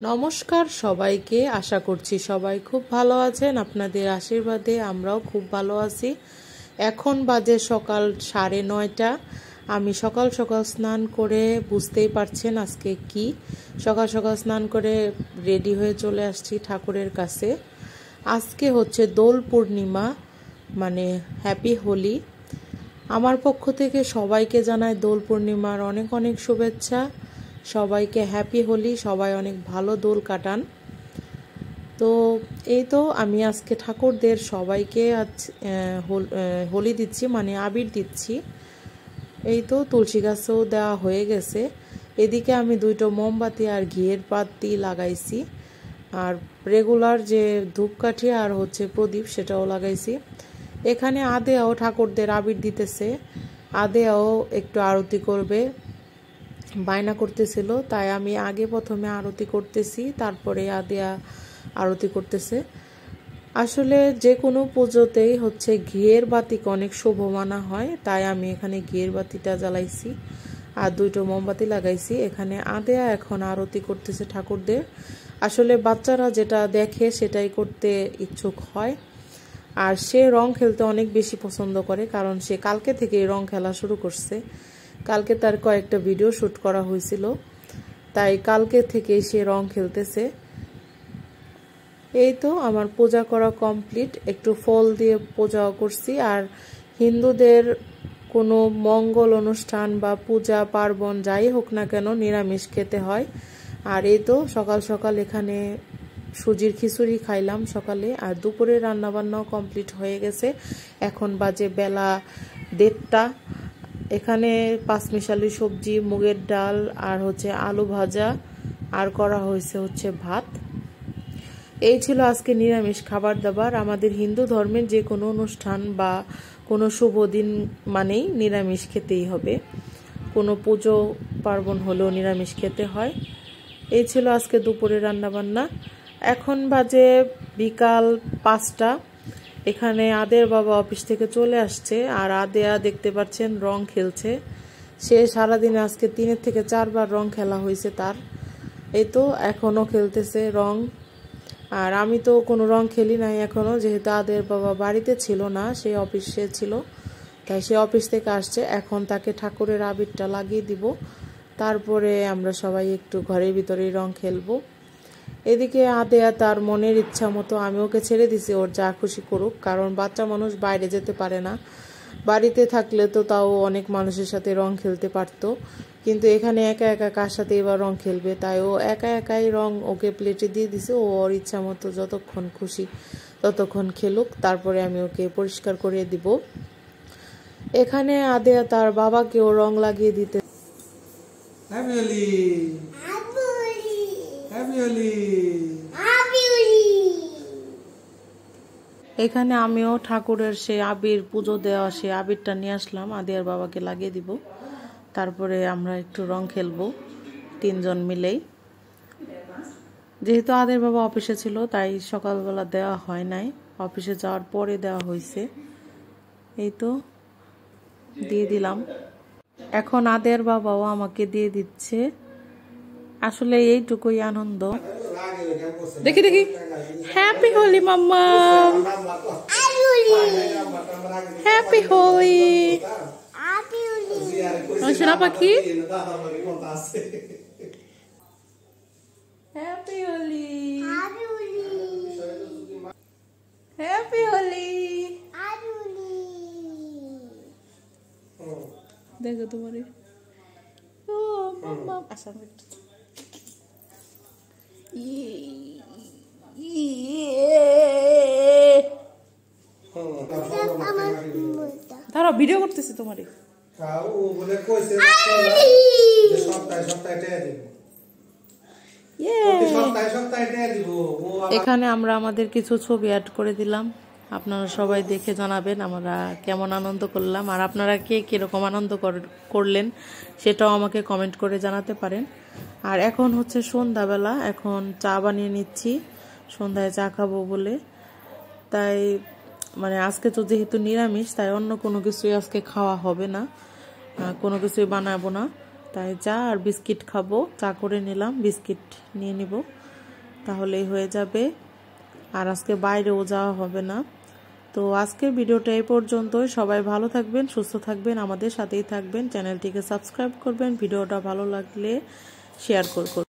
নমস্কার সবাইকে, আশা করছি সবাই খুব ভালো আছেন। আপনাদের আশীর্বাদে আমরাও খুব ভালো আছি। এখন বাজে সকাল 9:30। আমি সকাল সকাল স্নান করে, বুঝতেই পারছেন আজকে কি, সকাল সকাল স্নান করে রেডি হয়ে চলে আসছি ঠাকুরের কাছে। আজকে হচ্ছে দোল পূর্ণিমা, মানে হ্যাপি হোলি। আমার পক্ষ থেকে সবাইকে জানাই দোল পূর্ণিমার অনেক অনেক শুভেচ্ছা। সবাইকে হ্যাপি হোলি, সবাই অনেক ভালো দোল কাটান। তো এই তো আমি আজকে ঠাকুরদের সবাইকে আজ হোলি দিচ্ছি, মানে আবির দিচ্ছি। এই তো তুলসী গাছেও দেওয়া হয়ে গেছে। এদিকে আমি 2টো মোমবাতি আর ঘিয়ের বাতি লাগাইছি, আর রেগুলার যে ধূপকাঠি আর হচ্ছে প্রদীপ সেটাও লাগাইছি। এখানে আদেয়াও ঠাকুরদের আবির দিতেছে। আদেয়াও একটু আরতি করবে, বায়না করতেছিল, তাই আমি আগে প্রথমে আরতি করতেছি, তারপরে আদেয়া আরতি করতেছে। আসলে যে কোনো পুজোতেই হচ্ছে ঘিয়ের বাতিকে অনেক শুভ মানা হয়, তাই আমি এখানে ঘিয়ের বাতিটা জ্বালাইছি আর 2টো মোমবাতি লাগাইছি। এখানে আদেয়া এখন আরতি করতেছে ঠাকুরদের। আসলে বাচ্চারা যেটা দেখে সেটাই করতে ইচ্ছুক হয়, আর সে রং খেলতে অনেক বেশি পছন্দ করে, কারণ সে কালকে থেকে রং খেলা শুরু করছে। কালকে তার কয়েকটা ভিডিও শ্যুট করা হয়েছিল, তাই কালকে থেকে সে রং খেলতেছে। এই তো আমার পূজা করা কমপ্লিট, একটু ফল দিয়ে পূজাও করছি। আর হিন্দুদের কোনো মঙ্গল অনুষ্ঠান বা পূজা পার্বণ যাই হোক না কেন নিরামিষ খেতে হয়। আর এই তো সকাল সকাল এখানে সুজির খিচুড়ি খাইলাম সকালে, আর দুপুরে রান্নাবান্নাও কমপ্লিট হয়ে গেছে। এখন বাজে বেলা 1:30। এখানে 5 মিশালি সবজি, মুগের ডাল আর হচ্ছে আলু ভাজা, আর করা হয়েছে হচ্ছে ভাত। এই ছিল আজকে নিরামিষ খাবার দাবার। আমাদের হিন্দু ধর্মের যে কোনো অনুষ্ঠান বা কোনো শুভ দিন মানেই নিরামিষ খেতেই হবে, কোনো পুজো পার্বণ হলেও নিরামিষ খেতে হয়। এই ছিল আজকে দুপুরে রান্নাবান্না। এখন বাজে বিকাল 5টা। এখানে আদের বাবা অফিস থেকে চলে আসছে, আর আদেয়া দেখতে পাচ্ছেন রং খেলছে। সে সারাদিনে আজকে 3 থেকে 4 বার রং খেলা হয়েছে তার। এই তো এখনো খেলতেছে রং। আর আমি তো কোনো রং খেলি নাই এখনো, যেহেতু আদের বাবা বাড়িতে ছিল না, সে অফিসে ছিল, তাই সে অফিস থেকে আসছে। এখন তাকে ঠাকুরের আবিরটা লাগিয়ে দিব, তারপরে আমরা সবাই একটু ঘরের ভিতরেই রং খেলবো। এদিকে আদেয়া তার মনের ইচ্ছা মতো, আমি ওকে ছেড়ে দিছি, ওর যা খুশি করুক, কারণ বাচ্চা মানুষ বাইরে যেতে পারে না। বাড়িতে থাকলে তো তাও অনেক মানুষের সাথে রং খেলতে পারতো, কিন্তু এখানে একা একা কার সাথে এবার রং খেলবে, তাই ও একা একাই রং ওকে প্লেটে দিয়ে দিছে। ও ওর ইচ্ছা মতো যতক্ষণ খুশি ততক্ষণ খেলুক, তারপরে আমি ওকে পরিষ্কার করে দিব। এখানে আদেয়া তার বাবাকেও রং লাগিয়ে দিতে। এখানে আমিও ঠাকুরের সে আবির, পুজো দেওয়া সে আবিরটা নিয়ে আসলাম, আদিয়ার বাবাকে লাগিয়ে দিব, তারপরে আমরা একটু রং খেলবো 3 জন মিলেই। যেহেতু আদের বাবা অফিসে ছিল, তাই সকালবেলা দেওয়া হয় নাই, অফিসে যাওয়ার পরে দেওয়া হয়েছে। এই তো দিয়ে দিলাম। এখন আদের বাবাও আমাকে দিয়ে দিচ্ছে। আসলে এইটুকুই আনন্দ। দেখি দেখি, হ্যাপি হোলি মাম্মা, হ্যাপি হোলি সোনা পাখি, হ্যাপি হোলি, হ্যাপি হোলি। দেখো তোমারে, ও মাম্মা আসা ধরো, ভিডিও করতেছি তোমারে। এখানে আমরা আমাদের কিছু ছবি অ্যাড করে দিলাম, আপনারা সবাই দেখে জানাবেন আমরা কেমন আনন্দ করলাম, আর আপনারা কে কিরকম আনন্দ করলেন সেটাও আমাকে কমেন্ট করে জানাতে পারেন। আর এখন হচ্ছে সন্ধ্যাবেলা, এখন চা বানিয়ে নিচ্ছি, সন্ধ্যায় চা খাবো বলে। তাই মানে আজকে তো যেহেতু নিরামিষ, তাই অন্য কোনো কিছুই আজকে খাওয়া হবে না, কোনো কিছুই বানাবো না। তাই চা আর বিস্কিট খাবো, চা করে নিলাম, বিস্কিট নিয়ে নিব। তাহলেই হয়ে যাবে। আর আজকে বাইরেও যাওয়া হবে না। তো আজকের ভিডিওটা এই পর্যন্তই। সবাই ভালো থাকবেন, সুস্থ থাকবেন, আমাদের সাথেই থাকবেন, চ্যানেলটিকে সাবস্ক্রাইব করবেন, ভিডিওটা ভালো লাগলে শেয়ার করবেন।